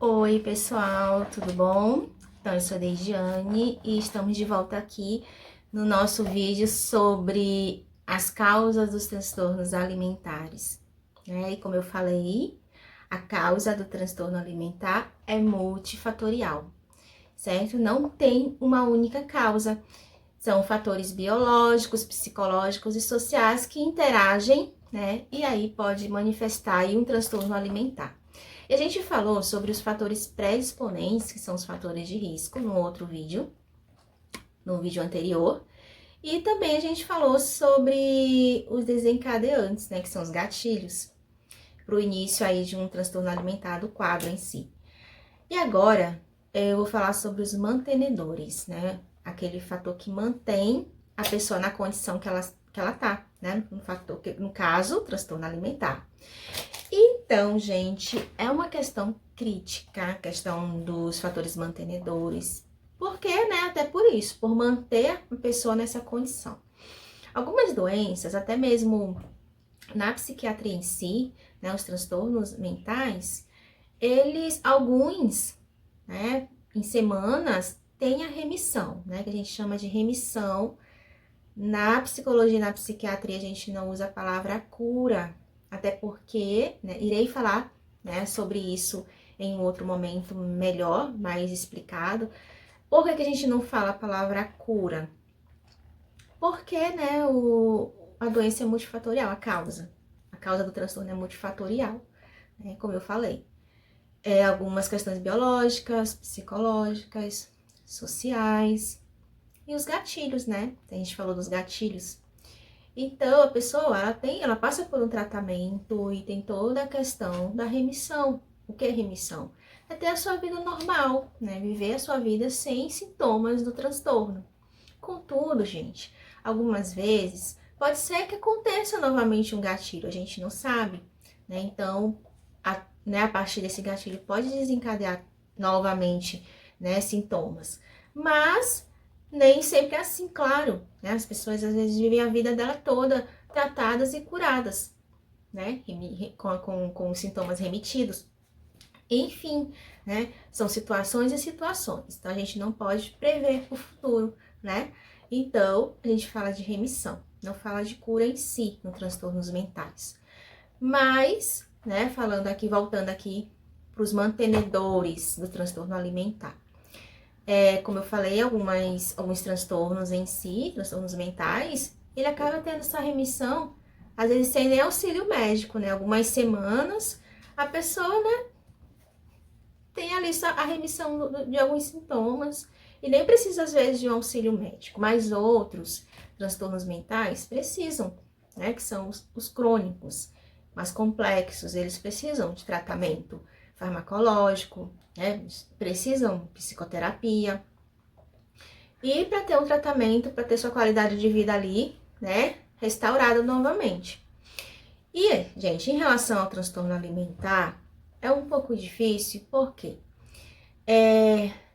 Oi, pessoal, tudo bom? Então, eu sou a Deidiane e estamos de volta aqui no nosso vídeo sobre as causas dos transtornos alimentares, né? E como eu falei, a causa do transtorno alimentar é multifatorial, certo? Não tem uma única causa. São fatores biológicos, psicológicos e sociais que interagem, né? E aí pode manifestar aí um transtorno alimentar. E a gente falou sobre os fatores predisponentes, que são os fatores de risco, no vídeo anterior. E também a gente falou sobre os desencadeantes, né, que são os gatilhos, para o início aí de um transtorno alimentar do quadro em si. E agora eu vou falar sobre os mantenedores, né, aquele fator que mantém a pessoa na condição que ela tá, né, no caso, transtorno alimentar. Então, gente, é uma questão crítica, a questão dos fatores mantenedores. Por quê, né? Até por isso, por manter a pessoa nessa condição. Algumas doenças, até mesmo na psiquiatria em si, né, os transtornos mentais, alguns, né, em semanas, têm a remissão, né, que a gente chama de remissão. Na psicologia e na psiquiatria, a gente não usa a palavra cura, até porque, né, irei falar, né, sobre isso em um outro momento melhor, mais explicado. Por que a gente não fala a palavra cura? Porque, né, a doença é multifatorial, a causa do transtorno é multifatorial, né, como eu falei. Algumas questões biológicas, psicológicas, sociais e os gatilhos, né? A gente falou dos gatilhos. Então, a pessoa, ela passa por um tratamento e tem toda a questão da remissão. O que é remissão? É ter a sua vida normal, né? Viver a sua vida sem sintomas do transtorno. Contudo, gente, algumas vezes pode ser que aconteça novamente um gatilho, a gente não sabe, né? Então, a partir desse gatilho pode desencadear novamente, né, sintomas. Mas nem sempre é assim, claro, né? As pessoas às vezes vivem a vida dela toda tratadas e curadas, né? Com sintomas remitidos. Enfim, né? São situações e situações. Então, a gente não pode prever o futuro, né? Então, a gente fala de remissão, não fala de cura em si, no transtornos mentais. Mas, né, voltando aqui para os mantenedores do transtorno alimentar. Como eu falei, alguns transtornos em si, transtornos mentais, ele acaba tendo essa remissão, às vezes sem nem auxílio médico, né? Algumas semanas, a pessoa, né, tem ali a remissão de alguns sintomas e nem precisa, às vezes, de um auxílio médico, mas outros transtornos mentais precisam, né, que são os crônicos, mais complexos, eles precisam de tratamento farmacológico, né, precisam de psicoterapia. E para ter um tratamento, para ter sua qualidade de vida ali, né, restaurada novamente. E, gente, em relação ao transtorno alimentar, é um pouco difícil, porque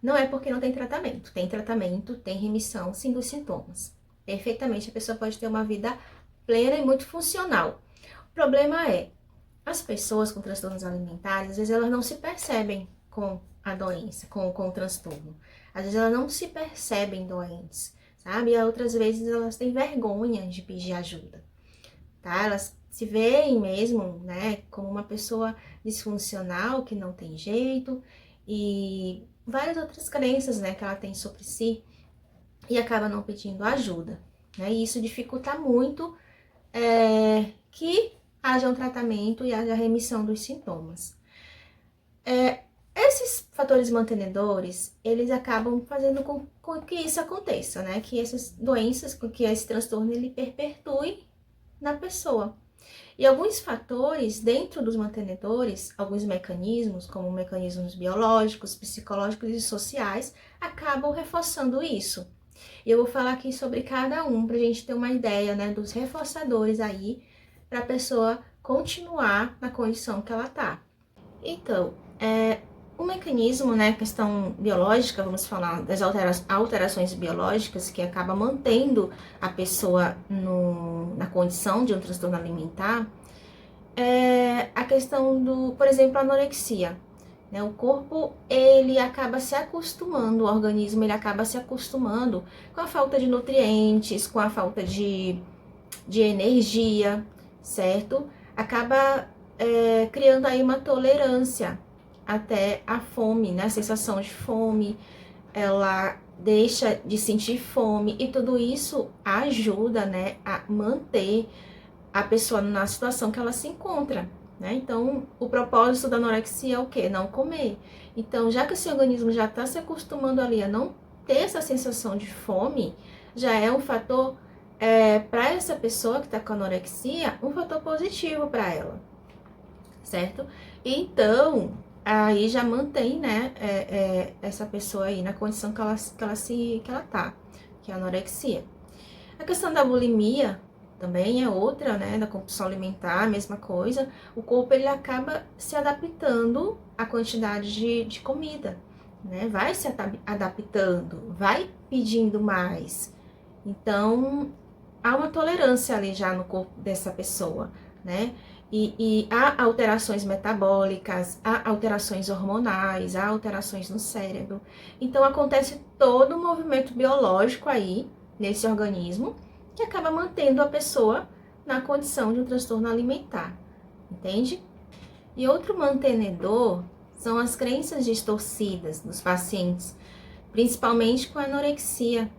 não é porque não tem tratamento, tem remissão, sim, dos sintomas. Perfeitamente, a pessoa pode ter uma vida plena e muito funcional. O problema é, as pessoas com transtornos alimentares, às vezes elas não se percebem com a doença, com o transtorno. Às vezes elas não se percebem doentes, sabe? E outras vezes elas têm vergonha de pedir ajuda, tá? Elas se veem mesmo, né, como uma pessoa disfuncional, que não tem jeito, e várias outras crenças, né, que ela tem sobre si, e acaba não pedindo ajuda, né? E isso dificulta muito que haja um tratamento e haja remissão dos sintomas. Esses fatores mantenedores, eles acabam fazendo com que isso aconteça, né? Que essas doenças, que esse transtorno, ele perpetue na pessoa. E alguns fatores dentro dos mantenedores, alguns mecanismos, como mecanismos biológicos, psicológicos e sociais, acabam reforçando isso. E eu vou falar aqui sobre cada um, pra gente ter uma ideia, né, dos reforçadores aí, pra pessoa continuar na condição que ela tá. Então, o mecanismo, né, questão biológica, vamos falar das alterações biológicas que acaba mantendo a pessoa na condição de um transtorno alimentar, a questão por exemplo, a anorexia. né? O corpo, ele acaba se acostumando, o organismo, ele acaba se acostumando com a falta de nutrientes, com a falta de energia, certo? Acaba criando aí uma tolerância até a fome, né? A sensação de fome, ela deixa de sentir fome e tudo isso ajuda, né, a manter a pessoa na situação que ela se encontra, né? Então, o propósito da anorexia é o quê? Não comer. Então, já que o seu organismo já está se acostumando ali a não ter essa sensação de fome, já é um fator, para essa pessoa que está com anorexia, um fator positivo para ela, certo? Então, aí já mantém, né, essa pessoa aí na condição que ela tá, que é a anorexia. A questão da bulimia também é outra, né, da compulsão alimentar, a mesma coisa. O corpo, ele acaba se adaptando à quantidade de comida, né, vai se adaptando, vai pedindo mais. Então, há uma tolerância ali já no corpo dessa pessoa, né? E há alterações metabólicas, há alterações hormonais, há alterações no cérebro. Então, acontece todo um movimento biológico aí, nesse organismo, que acaba mantendo a pessoa na condição de um transtorno alimentar, entende? E outro mantenedor são as crenças distorcidas dos pacientes, principalmente com anorexia.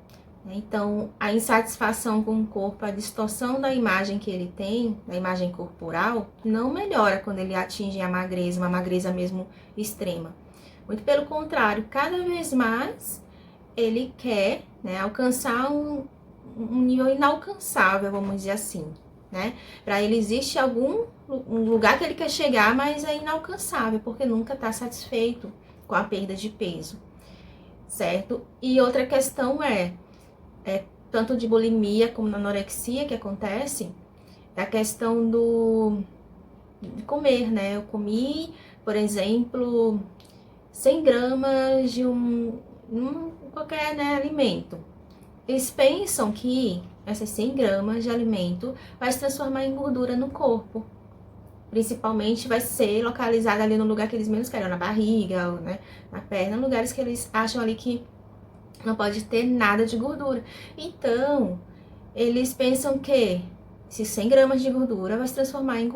Então, a insatisfação com o corpo, a distorção da imagem que ele tem, da imagem corporal, não melhora quando ele atinge a magreza, uma magreza mesmo extrema. Muito pelo contrário, cada vez mais ele quer, né, alcançar um nível inalcançável, vamos dizer assim, né? Para ele existe um lugar que ele quer chegar, mas é inalcançável, porque nunca está satisfeito com a perda de peso, certo? E outra questão tanto de bulimia como na anorexia que acontece, é a questão de comer, né? Eu comi, por exemplo, 100 gramas de qualquer, né, alimento. Eles pensam que essas 100 gramas de alimento vai se transformar em gordura no corpo. Principalmente vai ser localizada ali no lugar que eles menos querem, na barriga, ou, né, na perna, lugares que eles acham ali que não pode ter nada de gordura. Então, eles pensam que se 100 gramas de gordura vai se transformar em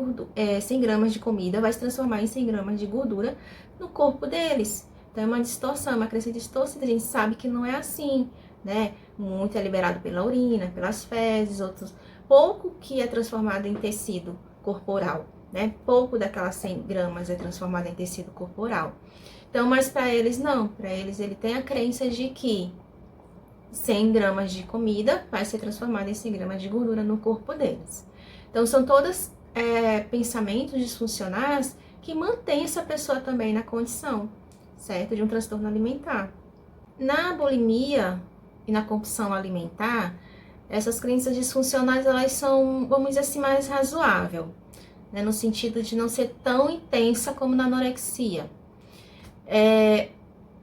100 gramas de comida vai se transformar em 100 gramas de gordura no corpo deles. Então, é uma distorção, uma crença distorcida. A gente sabe que não é assim, né? Muito é liberado pela urina, pelas fezes, outros. Pouco que é transformado em tecido corporal, né? Pouco daquelas 100 gramas é transformado em tecido corporal. Então, mas para eles não, para eles ele tem a crença de que 100 gramas de comida vai ser transformada em 100 gramas de gordura no corpo deles. Então, são todos pensamentos disfuncionais que mantêm essa pessoa também na condição, certo? De um transtorno alimentar. Na bulimia e na compulsão alimentar, essas crenças disfuncionais, elas são, vamos dizer assim, mais razoável, né? No sentido de não ser tão intensa como na anorexia.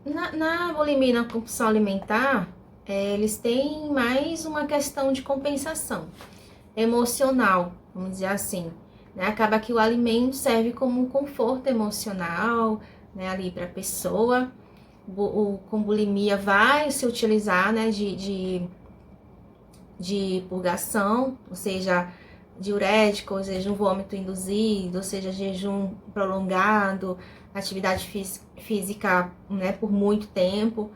Na bulimia e na compulsão alimentar, eles têm mais uma questão de compensação emocional, vamos dizer assim, né? Acaba que o alimento serve como um conforto emocional, né, ali para a pessoa. Com bulimia vai se utilizar, né, de purgação, ou seja, diurético, ou seja, um vômito induzido, ou seja, jejum prolongado, atividade física, né, por muito tempo.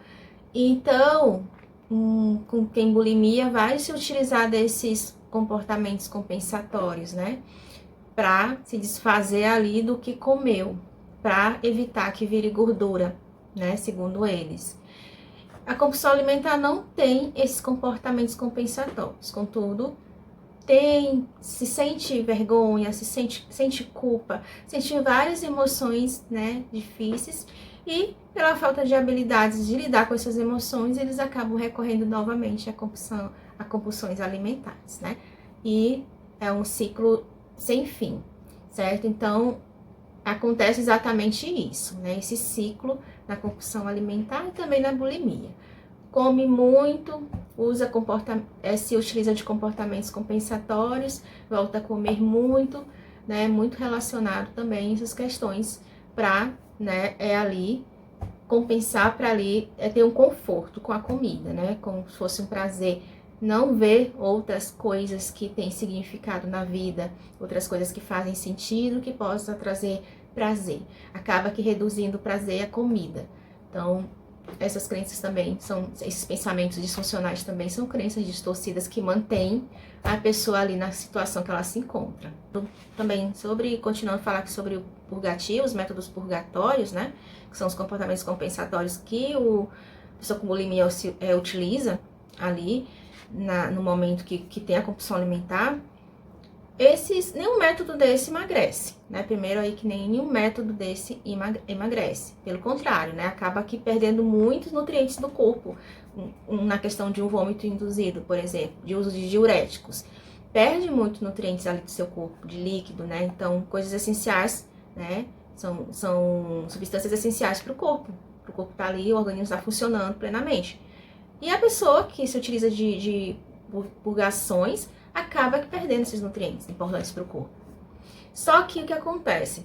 Então, com quem bulimia vai se utilizar desses comportamentos compensatórios, né, para se desfazer ali do que comeu, para evitar que vire gordura, né, segundo eles. A compulsão alimentar não tem esses comportamentos compensatórios, contudo, se sente vergonha, sente culpa, sente várias emoções, né, difíceis, e pela falta de habilidades de lidar com essas emoções, eles acabam recorrendo novamente a compulsões alimentares, né? E é um ciclo sem fim, certo? Então, acontece exatamente isso, né? Esse ciclo na compulsão alimentar e também na bulimia. Come muito, se utiliza de comportamentos compensatórios, volta a comer muito, né? Muito relacionado também essas questões para né, é ali compensar para ali ter um conforto com a comida, né? Como se fosse um prazer. Não ver outras coisas que têm significado na vida, outras coisas que fazem sentido, que possam trazer prazer. Acaba que reduzindo o prazer à comida. Então, essas crenças também são, esses pensamentos disfuncionais também são crenças distorcidas que mantêm a pessoa ali na situação que ela se encontra. Também continuando a falar aqui sobre o purgativo, os métodos purgatórios, né? Que são os comportamentos compensatórios que a pessoa com bulimia utiliza ali no momento que tem a compulsão alimentar. Nenhum método desse emagrece, né? Primeiro aí que nenhum método desse emagrece. Pelo contrário, né? Acaba aqui perdendo muitos nutrientes do corpo. Na questão de um vômito induzido, por exemplo, de uso de diuréticos. Perde muitos nutrientes ali do seu corpo, de líquido, né? Então, coisas essenciais, né? São substâncias essenciais para o corpo. Para o corpo estar ali, o organismo está funcionando plenamente. E a pessoa que se utiliza de purgações acaba perdendo esses nutrientes importantes para o corpo. Só que o que acontece?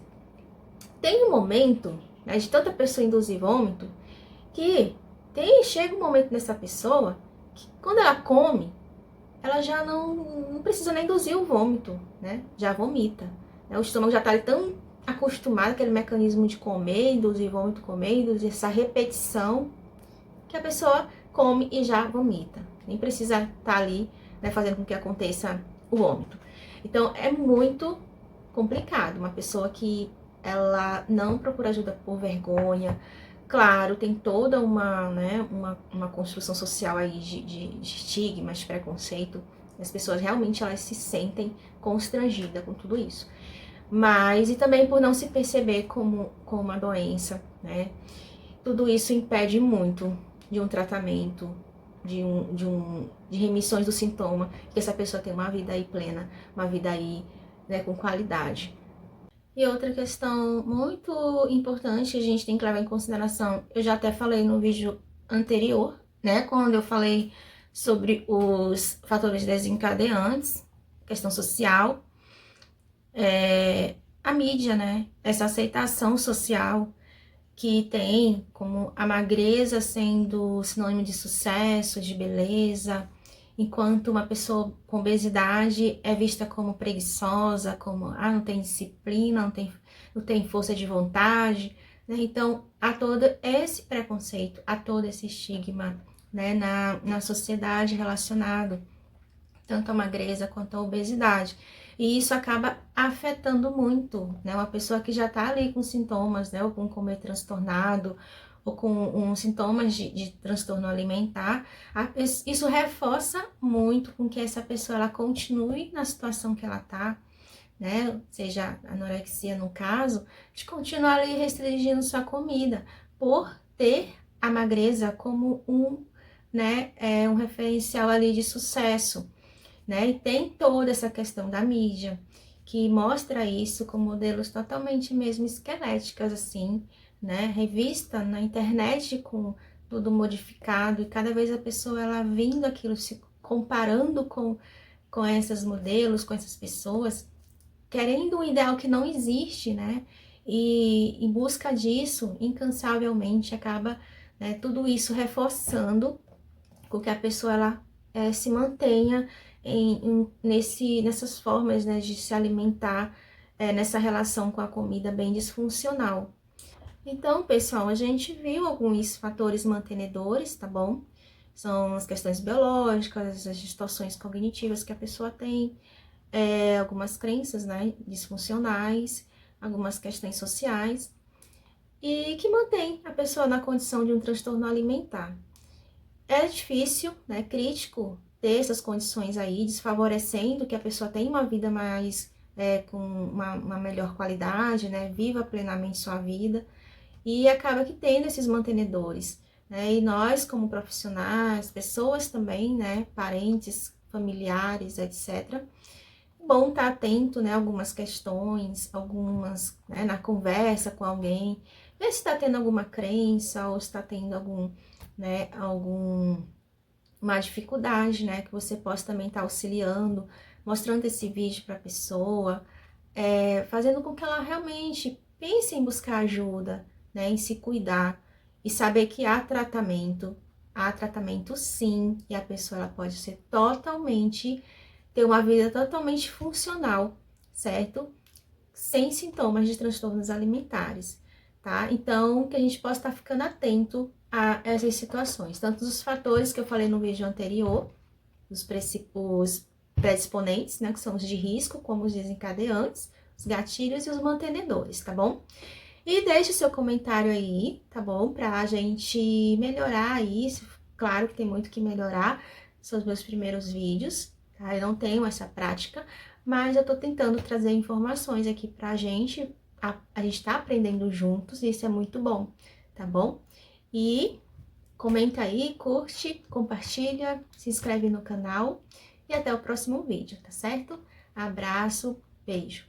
Tem um momento, né, de tanta pessoa induzir vômito, que chega um momento nessa pessoa que quando ela come, ela já não precisa nem induzir o vômito, né? Já vomita. Né? O estômago já está tão acostumado àquele mecanismo de comer, induzir vômito, comer, induzir essa repetição, que a pessoa come e já vomita. Nem precisa estar ali, né, fazendo com que aconteça o vômito. Então, é muito complicado. Uma pessoa que ela não procura ajuda por vergonha. Claro, tem toda uma construção social aí de estigma, de preconceito. As pessoas realmente elas se sentem constrangidas com tudo isso. Mas, e também por não se perceber como uma doença, né? Tudo isso impede muito de um tratamento, de remissões do sintoma, que essa pessoa tenha uma vida aí plena, uma vida aí, né, com qualidade. E outra questão muito importante que a gente tem que levar em consideração, eu já até falei no vídeo anterior, né, quando eu falei sobre os fatores desencadeantes, questão social, a mídia, né, essa aceitação social que tem como a magreza sendo sinônimo de sucesso, de beleza, enquanto uma pessoa com obesidade é vista como preguiçosa, como não tem disciplina, não tem força de vontade, né? Então, há todo esse preconceito, há todo esse estigma, né, na sociedade relacionado tanto à magreza quanto à obesidade. E isso acaba afetando muito, né? Uma pessoa que já tá ali com sintomas, né? Ou com comer transtornado, ou com sintomas de transtorno alimentar, isso reforça muito com que essa pessoa ela continue na situação que ela tá, né? Seja anorexia no caso, de continuar ali restringindo sua comida, por ter a magreza como né, um referencial ali de sucesso. Né? E tem toda essa questão da mídia, que mostra isso com modelos totalmente mesmo esqueléticas, assim, né? Revista na internet com tudo modificado, e cada vez a pessoa, ela vendo aquilo, se comparando com esses modelos, com essas pessoas, querendo um ideal que não existe, né? E em busca disso, incansavelmente, acaba, né, tudo isso reforçando com que a pessoa, ela se mantenha nessas formas, né, de se alimentar, nessa relação com a comida bem disfuncional. Então, pessoal, a gente viu alguns fatores mantenedores, tá bom? São as questões biológicas, as distorções cognitivas que a pessoa tem, algumas crenças, né, disfuncionais, algumas questões sociais, e que mantém a pessoa na condição de um transtorno alimentar. É difícil, né, crítico, ter essas condições aí, desfavorecendo que a pessoa tenha uma vida mais, com uma melhor qualidade, né, viva plenamente sua vida, e acaba que tendo esses mantenedores, né, e nós como profissionais, pessoas também, né, parentes, familiares, etc., bom estar atento, né, algumas questões, né, na conversa com alguém, ver se está tendo alguma crença, ou se está tendo uma dificuldade, né, que você possa também estar auxiliando, mostrando esse vídeo para a pessoa, fazendo com que ela realmente pense em buscar ajuda, né, em se cuidar e saber que há tratamento sim, e a pessoa ela pode ser ter uma vida totalmente funcional, certo? Sem sintomas de transtornos alimentares, tá? Então, que a gente possa estar ficando atento a essas situações, tanto os fatores que eu falei no vídeo anterior, os predisponentes, né, que são os de risco, como os desencadeantes, os gatilhos e os mantenedores, tá bom? E deixe seu comentário aí, tá bom? Pra gente melhorar isso. Claro que tem muito que melhorar, são os meus primeiros vídeos, tá? Eu não tenho essa prática, mas eu tô tentando trazer informações aqui pra gente. A gente tá aprendendo juntos e isso é muito bom, tá bom? E comenta aí, curte, compartilha, se inscreve no canal e até o próximo vídeo, tá certo? Abraço, beijo!